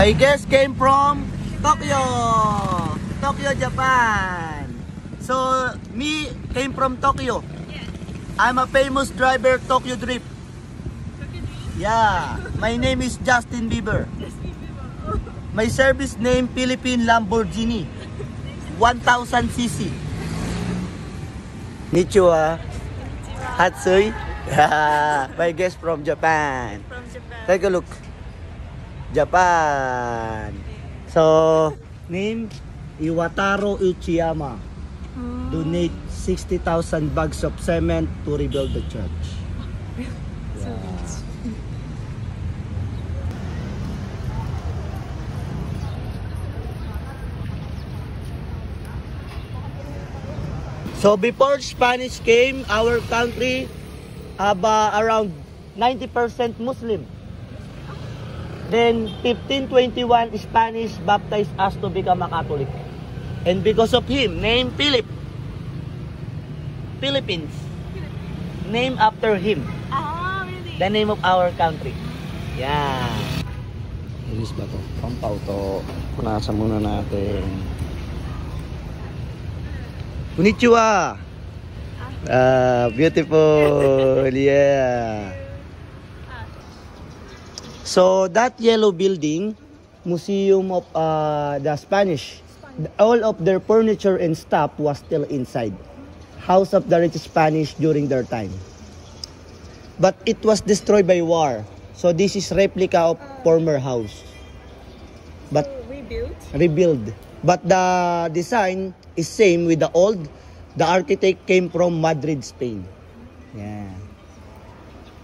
My guest came from Tokyo, Japan. So me came from Tokyo. I'm a famous driver, Tokyo Drift. Yeah, my name is Justin Bieber. My service name, Philippine Lamborghini, 1000cc. Konnichiwa. Hatsui. My guest from Japan. Take a look. Japan. So, name, Iwataro Uchiyama. Donate 60,000 bags of cement to rebuild the church. Yeah. So before Spanish came, our country have around 90% Muslim. Then 1521, Spanish baptized us to become a Catholic. And because of him, named Philip. Philippines. Named after him. Ah, really? The name of our country. Yeah. Iris ba to? Pampaw to. Punasan muna natin. Konnichiwa. Beautiful. Yeah. So that yellow building, Museum of the Spanish. All of their furniture and stuff was still inside. House of the rich Spanish during their time. But it was destroyed by war. So this is replica of former house. But rebuild. But the design is same with the old. The architect came from Madrid, Spain. Yeah.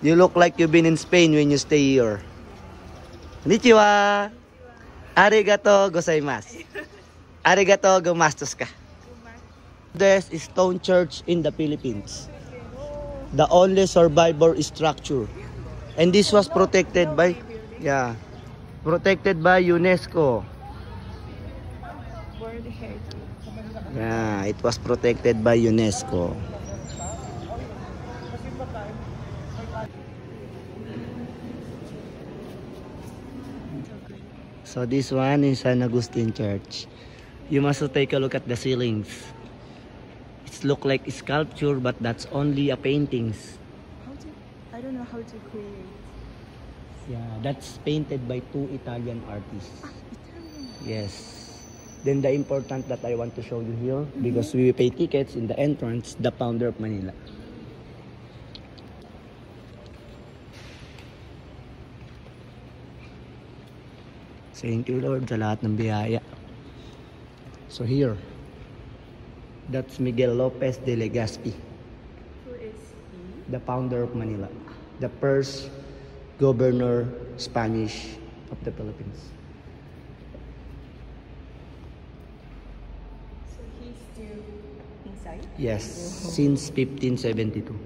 You look like you've been in Spain when you stay here. Konnichiwa. Arigato gozaimasu. Arigato gumastos ka. This is stone church in the Philippines. The only survivor structure. And this was protected by UNESCO. Yeah, it was protected by UNESCO. So this one is San Agustin Church. You must take a look at the ceilings. It looks like a sculpture, but that's only a paintings. I don't know how to create. Yeah, that's painted by two Italian artists. Italian. Yes. Then the important that I want to show you here, because we pay tickets in the entrance, the founder of Manila. Thank you, Lord, sa lahat ng biyaya. So here, that's Miguel Lopez de Legazpi. Who is he? The founder of Manila. The first governor, Spanish, of the Philippines. So he's still inside? Yes, since 1572.